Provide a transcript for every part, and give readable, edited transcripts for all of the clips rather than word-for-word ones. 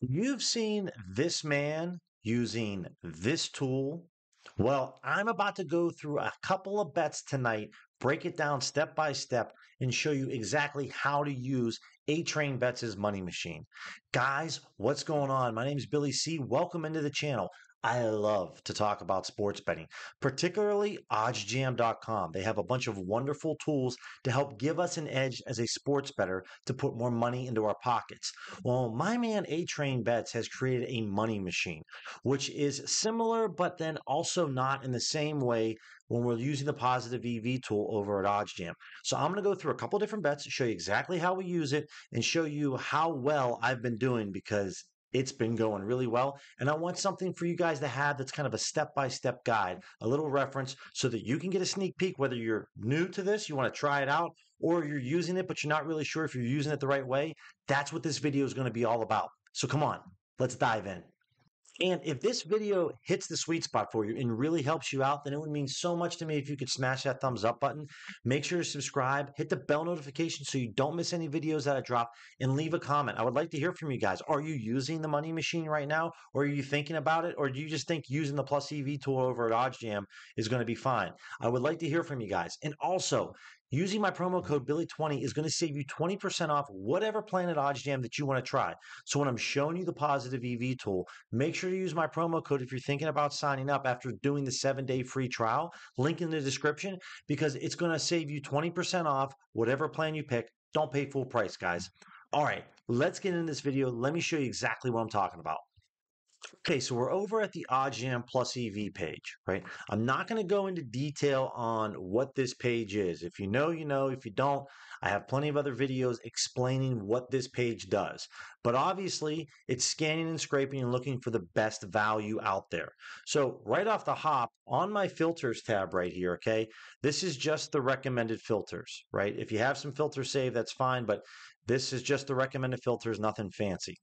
You've seen this man using this tool. Well, I'm about to go through a couple of bets tonight, break it down step by step, and show you exactly how to use A-Train Bets' money machine. Guys, what's going on? My name is Billy C. Welcome into the channel. I love to talk about sports betting, particularly oddsjam.com. They have a bunch of wonderful tools to help give us an edge as a sports bettor to put more money into our pockets. Well, my man A-Train Bets has created a money machine, which is similar, but then also not in the same way when we're using the positive EV tool over at OddsJam. So I'm going to go through a couple different bets, show you exactly how we use it, and show you how well I've been doing because it's been going really well. And I want something for you guys to have that's kind of a step-by-step guide, a little reference so that you can get a sneak peek, whether you're new to this, you want to try it out, or you're using it, but you're not really sure if you're using it the right way. That's what this video is going to be all about. So come on, let's dive in. And if this video hits the sweet spot for you and really helps you out, then it would mean so much to me if you could smash that thumbs up button. Make sure to subscribe, hit the bell notification so you don't miss any videos that I drop, and leave a comment. I would like to hear from you guys. Are you using the money machine right now, or are you thinking about it, or do you just think using the plus EV tool over at OddsJam is going to be fine? I would like to hear from you guys. And also, using my promo code Billy20 is going to save you 20% off whatever plan at OddsJam that you want to try. So when I'm showing you the positive EV tool, make sure to use my promo code if you're thinking about signing up after doing the 7-day free trial. Link in the description because it's going to save you 20% off whatever plan you pick. Don't pay full price, guys. All right, let's get into this video. Let me show you exactly what I'm talking about. Okay, so we're over at the OddsJam Plus EV page, right? I'm not going to go into detail on what this page is. If you know, you know. If you don't, I have plenty of other videos explaining what this page does. But obviously, it's scanning and scraping and looking for the best value out there. So right off the hop, on my filters tab right here, okay, this is just the recommended filters, right? If you have some filters saved, that's fine, but this is just the recommended filters, nothing fancy.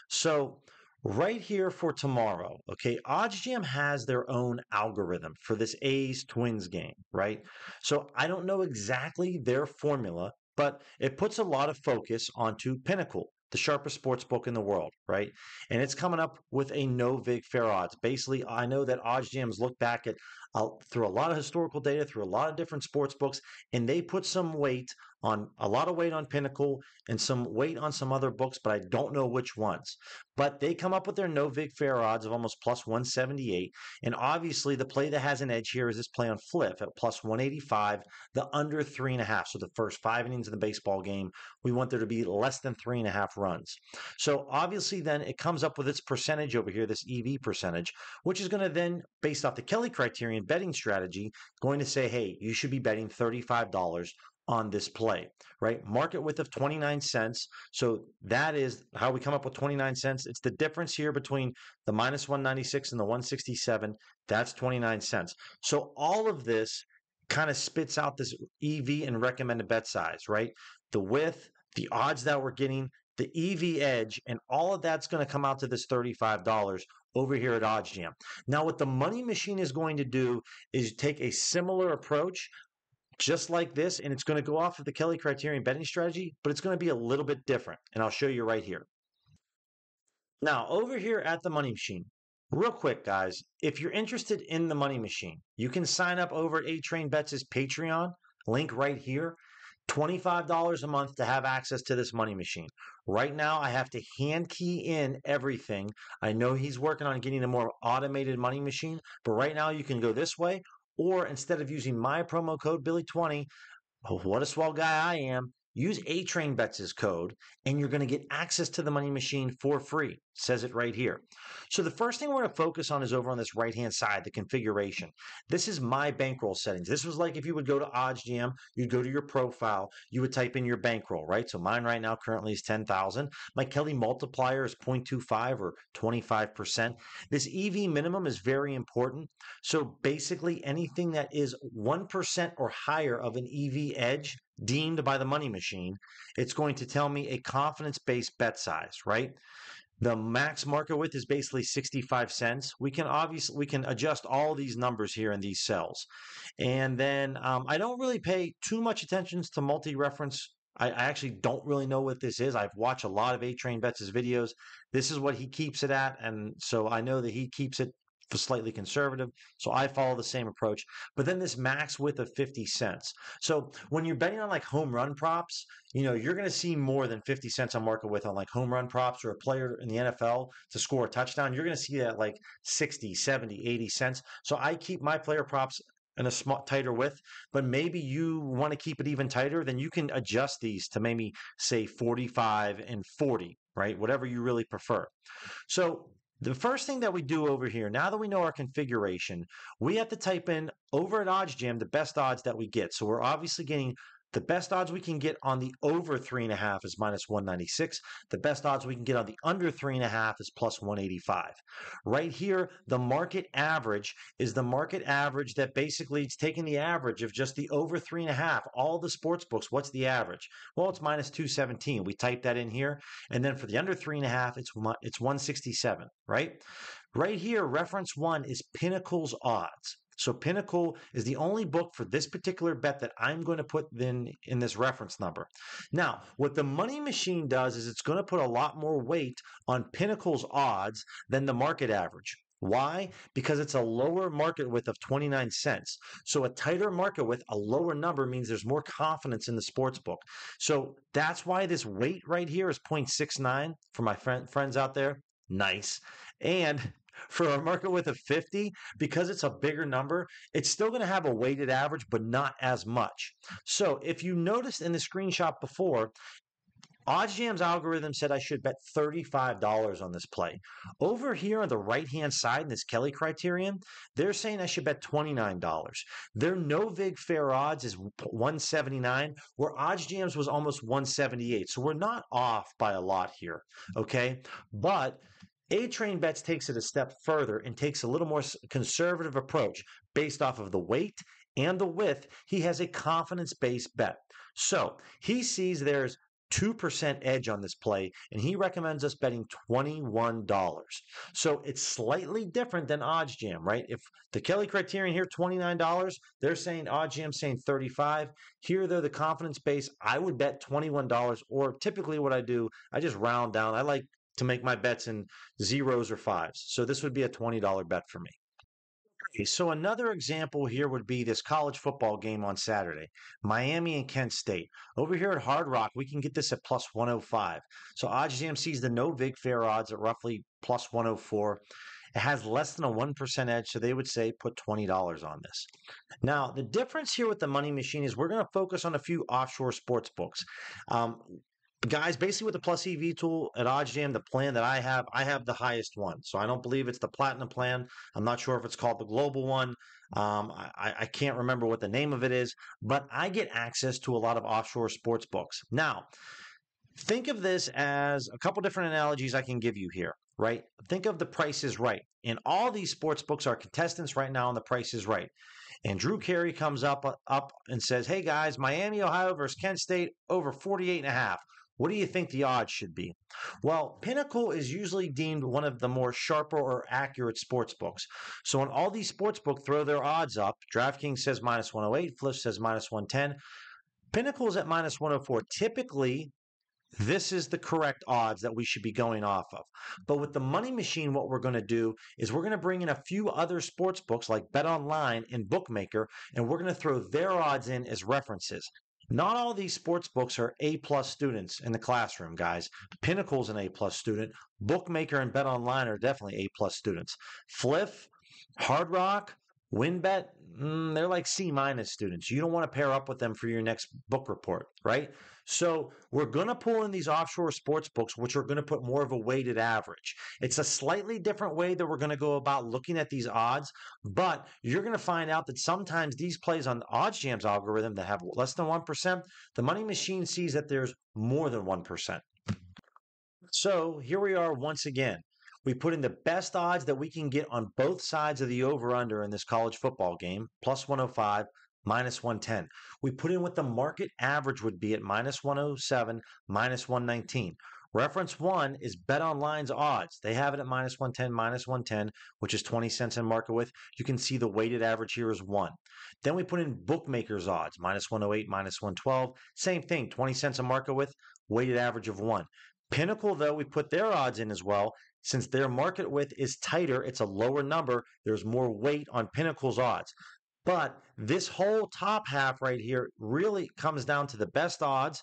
So right here for tomorrow, okay, OddsJam has their own algorithm for this A's Twins game, right? So I don't know exactly their formula, but it puts a lot of focus onto Pinnacle, the sharpest sports book in the world, right? And it's coming up with a no vig fair odds. Basically, I know that OddsJam's looked back at through a lot of historical data, through a lot of different sports books, and they put some weight on a lot of weight on Pinnacle and some weight on some other books, but I don't know which ones. But they come up with their no vig fair odds of almost plus 178. And obviously, the play that has an edge here is this play on flip at plus 185, the under 3.5. So the first 5 innings of the baseball game, we want there to be less than 3.5 runs. So obviously, then it comes up with its percentage over here, this EV percentage, which is going to then, based off the Kelly criterion betting strategy, going to say, hey, you should be betting $35 on this play, right? Market width of 29 cents. So that is how we come up with 29 cents. It's the difference here between the minus 196 and the 167. That's 29 cents. So all of this kind of spits out this EV and recommended bet size, right? The width, the odds that we're getting, the EV edge, and all of that's going to come out to this $35 over here at OddsJam. Now, what the money machine is going to do is take a similar approach, just like this, and it's going to go off of the Kelly criterion betting strategy, but it's going to be a little bit different, and I'll show you right here. Now, over here at the money machine, real quick, guys, if you're interested in the money machine, you can sign up over at A-Train Bets' Patreon, link right here. $25 a month to have access to this money machine. Right now, I have to hand key in everything. I know he's working on getting a more automated money machine, but right now you can go this way, or instead of using my promo code Billy20, oh, what a swell guy I am, use A-Train Bets' code, and you're going to get access to the money machine for free. It says it right here. So the first thing we're going to focus on is over on this right-hand side, the configuration. This is my bankroll settings. This was like if you would go to OddsJam, you'd go to your profile, you would type in your bankroll, right? So mine right now currently is 10,000. My Kelly multiplier is 0.25 or 25%. This EV minimum is very important. So basically anything that is 1% or higher of an EV edge deemed by the money machine, it's going to tell me a confidence-based bet size, right? The max market width is basically 65 cents. We can adjust all these numbers here in these cells. And then I don't really pay too much attention to multi-reference I actually don't really know what this is. I've watched a lot of A Train Bets' videos. This is what he keeps it at. And so I know that he keeps it for slightly conservative. So I follow the same approach. But then this max width of 50 cents. So when you're betting on like home run props, you're going to see more than 50 cents on market width on like home run props or a player in the NFL to score a touchdown. You're going to see that like 60, 70, 80 cents. So I keep my player props in a small, tighter width, but maybe you want to keep it even tighter, then you can adjust these to maybe say 45 and 40, right? Whatever you really prefer. So the first thing that we do over here, now that we know our configuration, we have to type in over at OddsJam the best odds that we get. So we're obviously getting the best odds we can get on the over 3.5 is minus 196. The best odds we can get on the under 3.5 is plus 185. Right here, the market average is the market average that basically it's taking the average of just the over 3.5. All the sports books, what's the average? Well, it's minus 217. We type that in here. And then for the under 3.5, it's 167, right? Right here, reference one is Pinnacle's odds. So Pinnacle is the only book for this particular bet that I'm going to put in this reference number. Now, what the money machine does is it's going to put a lot more weight on Pinnacle's odds than the market average. Why? Because it's a lower market width of 29 cents. So a tighter market width, a lower number means there's more confidence in the sports book. So that's why this weight right here is 0.69 for my friends out there. Nice. And for a market width of 50, because it's a bigger number, it's still going to have a weighted average, but not as much. So if you noticed in the screenshot before, OddsJam's algorithm said I should bet $35 on this play. Over here on the right-hand side in this Kelly criterion, they're saying I should bet $29. Their no vig fair odds is 179, where OddsJam's was almost 178. So we're not off by a lot here, okay? But A Train Bets takes it a step further and takes a little more conservative approach based off of the weight and the width. He has a confidence-based bet. So he sees there's 2% edge on this play, and he recommends us betting $21. So it's slightly different than OddsJam, right? If the Kelly criterion here, $29, they're saying OddsJam saying 35. Here, though, the confidence base, I would bet $21, or typically what I do, I just round down. I like to make my bets in zeros or fives. So this would be a $20 bet for me. Okay, so another example here would be this college football game on Saturday, Miami and Kent State. Over here at Hard Rock, we can get this at plus 105. So OddsJam sees the no vig fair odds at roughly plus 104. It has less than a 1% edge, so they would say put $20 on this. Now, the difference here with the money machine is we're going to focus on a few offshore sports books. Guys, basically with the plus EV tool at OddsJam, the plan that I have the highest one. So I don't believe it's the platinum plan. I'm not sure if it's called the global one. I can't remember what the name of it is, but I get access to a lot of offshore sports books. Now, think of this as a couple different analogies I can give you here, right? Think of the Price is Right. And all these sports books are contestants right now on the Price is Right. And Drew Carey comes up and says, hey guys, Miami, Ohio versus Kent State over 48.5. What do you think the odds should be? Well, Pinnacle is usually deemed one of the more sharper or accurate sports books. So when all these sports books throw their odds up, DraftKings says minus 108, Fliff says minus 110. Pinnacle is at minus 104. Typically, this is the correct odds that we should be going off of. But with the money machine, what we're going to do is we're going to bring in a few other sports books like BetOnline and Bookmaker, and we're going to throw their odds in as references. Not all these sports books are A-plus students in the classroom, guys. Pinnacle's an A-plus student. Bookmaker and BetOnline are definitely A-plus students. Fliff, Hard Rock, WinBet, they're like C-minus students. You don't want to pair up with them for your next book report, right? So we're going to pull in these offshore sports books, which are going to put more of a weighted average. It's a slightly different way that we're going to go about looking at these odds, but you're going to find out that sometimes these plays on OddsJam's algorithm that have less than 1%, the money machine sees that there's more than 1%. So here we are once again. We put in the best odds that we can get on both sides of the over-under in this college football game, plus 105, minus 110. We put in what the market average would be at minus 107, minus 119. Reference one is Bet Online's odds. They have it at minus 110, which is 20 cents in market with. You can see the weighted average here is 1. Then we put in bookmakers odds, minus 108, minus 112. Same thing, 20 cents in market with, weighted average of 1. Pinnacle, though, we put their odds in as well. Since their market width is tighter, it's a lower number. There's more weight on Pinnacle's odds. But this whole top half right here really comes down to the best odds,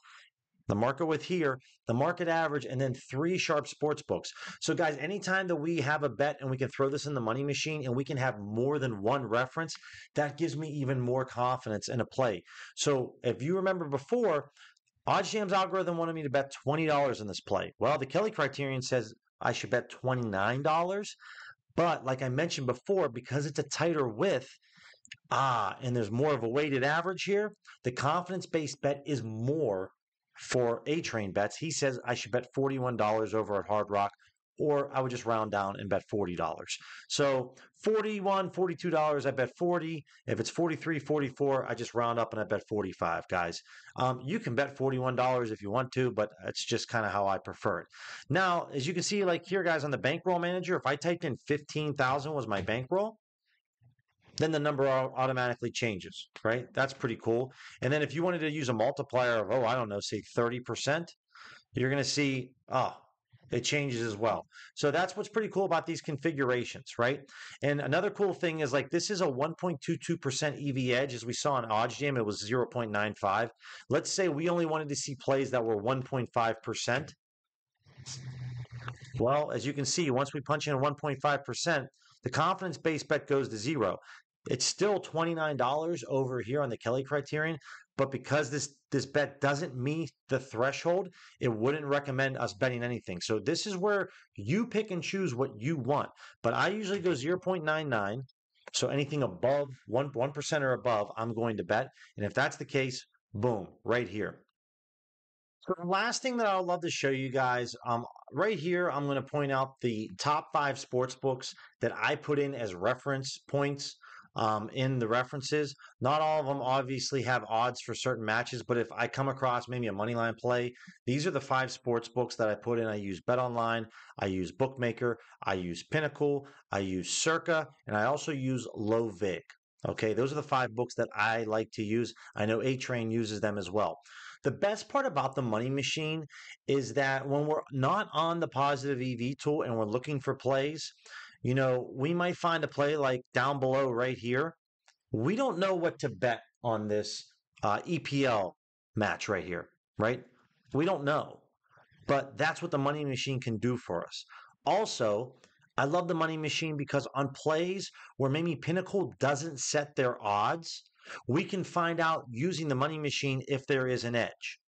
the market width here, the market average, and then 3 sharp sports books. So, guys, anytime that we have a bet and we can throw this in the money machine and we can have more than one reference, that gives me even more confidence in a play. So, if you remember before, OddsJam's algorithm wanted me to bet $20 in this play. Well, the Kelly criterion says I should bet $29. But like I mentioned before, because it's a tighter width, and there's more of a weighted average here, the confidence-based bet is more for A-Train bets. He says I should bet $41 over at Hard Rock, or I would just round down and bet $40. So $41, $42, I bet 40. If it's 43, 44, I just round up and I bet 45, guys. You can bet $41 if you want to, but it's just kind of how I prefer it. Now, as you can see, like here, guys, on the bankroll manager, if I typed in 15,000 was my bankroll, then the number automatically changes, right? That's pretty cool. And then if you wanted to use a multiplier of, I don't know, say 30%, you're going to see, it changes as well. So that's what's pretty cool about these configurations, right? And another cool thing is like this is a 1.22% EV edge. As we saw in OddsJam, it was 0.95. Let's say we only wanted to see plays that were 1.5%. Well, as you can see, once we punch in 1.5%, the confidence-based bet goes to 0. It's still $29 over here on the Kelly criterion, but because this bet doesn't meet the threshold, it wouldn't recommend us betting anything. So this is where you pick and choose what you want. But I usually go 0.99. So anything above 1% or above, I'm going to bet. And if that's the case, boom, right here. So the last thing that I would love to show you guys, right here, I'm going to point out the top 5 sports books that I put in as reference points in the references. Not all of them obviously have odds for certain matches, but if I come across maybe a money line play, these are the 5 sports books that I put in. I use Bet Online, I use Bookmaker, I use Pinnacle, I use Circa, and I also use Low Vig. Okay, those are the 5 books that I like to use. I know A-Train uses them as well. The best part about the money machine is that when we're not on the positive EV tool and we're looking for plays, we might find a play like down below right here. We don't know what to bet on this EPL match right here, right? We don't know, but that's what the money machine can do for us. Also, I love the money machine because on plays where maybe Pinnacle doesn't set their odds, we can find out using the money machine if there is an edge.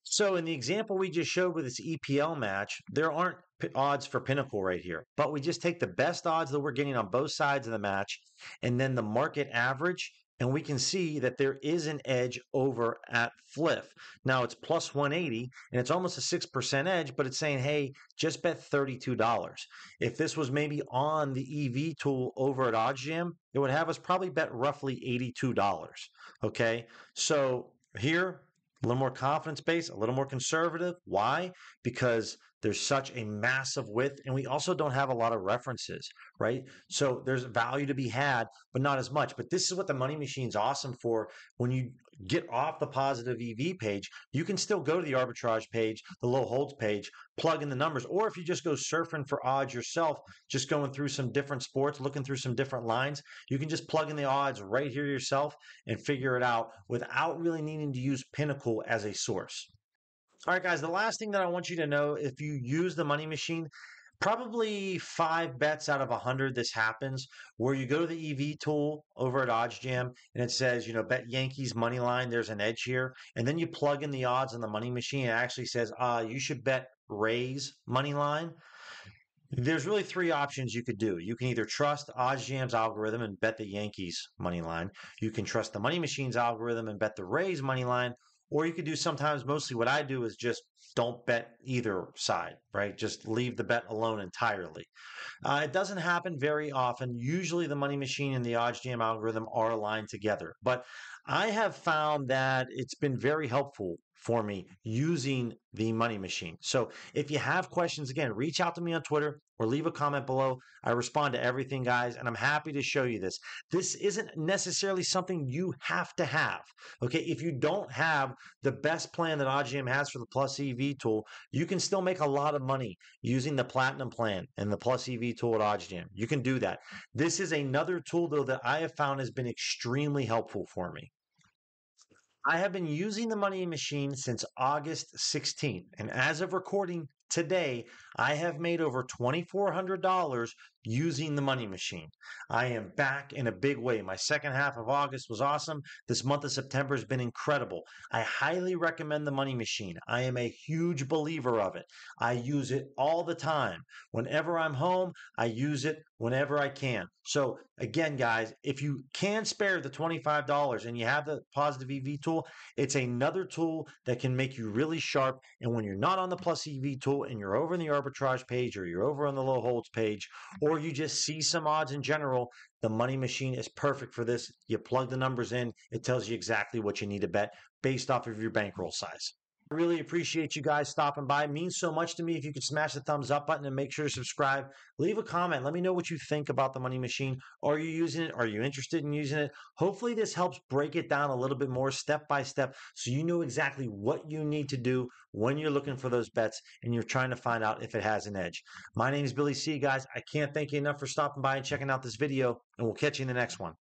So in the example we just showed with this EPL match, there aren't odds for Pinnacle right here, but we just take the best odds that we're getting on both sides of the match and then the market average, and we can see that there is an edge over at Fliff. Now it's plus 180 and it's almost a 6% edge, but it's saying, hey, just bet $32. If this was maybe on the EV tool over at OddsJam, it would have us probably bet roughly $82. Okay, so here, a little more confidence based, a little more conservative. Why? Because there's such a massive width, and we also don't have a lot of references, right? So there's value to be had, but not as much. But this is what the money machine's awesome for. When you get off the positive EV page, you can still go to the arbitrage page, the low holds page, plug in the numbers. Or if you just go surfing for odds yourself, just going through some different sports, looking through some different lines, you can just plug in the odds right here yourself and figure it out without really needing to use Pinnacle as a source. All right, guys, the last thing that I want you to know, if you use the money machine, probably 5 bets out of 100 this happens, where you go to the EV tool over at OddsJam and it says, bet Yankees money line, there's an edge here. And then you plug in the odds on the money machine. It actually says, you should bet Rays money line. There's really 3 options you could do. You can either trust OddsJam's algorithm and bet the Yankees money line. You can trust the money machine's algorithm and bet the Rays money line. Or you could do sometimes, mostly what I do is just don't bet either side, right? Just leave the bet alone entirely. It doesn't happen very often. Usually the money machine and the OddsJam algorithm are aligned together. But I have found that it's been very helpful for me using the money machine. So if you have questions, again, reach out to me on Twitter or leave a comment below. I respond to everything, guys, and I'm happy to show you this. This isn't necessarily something you have to have. Okay, if you don't have the best plan that OGM has for the Plus EV tool, you can still make a lot of money using the Platinum plan and the Plus EV tool at OGM. You can do that. This is another tool, though, that I have found has been extremely helpful for me. I have been using the money machine since August 16th. And as of recording today, I have made over $2,400 using the money machine. I am back in a big way. My second half of August was awesome. This month of September has been incredible. I highly recommend the money machine. I am a huge believer of it. I use it all the time. Whenever I'm home, I use it whenever I can. So again, guys, if you can spare the $25 and you have the positive EV tool, it's another tool that can make you really sharp. And when you're not on the Plus EV tool and you're over in the arbitrage page or you're over on the low holds page, or you just see some odds in general, the money machine is perfect for this. You plug the numbers in, it tells you exactly what you need to bet based off of your bankroll size. I really appreciate you guys stopping by. It means so much to me if you could smash the thumbs up button and make sure to subscribe. Leave a comment. Let me know what you think about the money machine. Are you using it? Are you interested in using it? Hopefully this helps break it down a little bit more step by step so you know exactly what you need to do when you're looking for those bets and you're trying to find out if it has an edge. My name is Billy C, guys. I can't thank you enough for stopping by and checking out this video, and we'll catch you in the next one.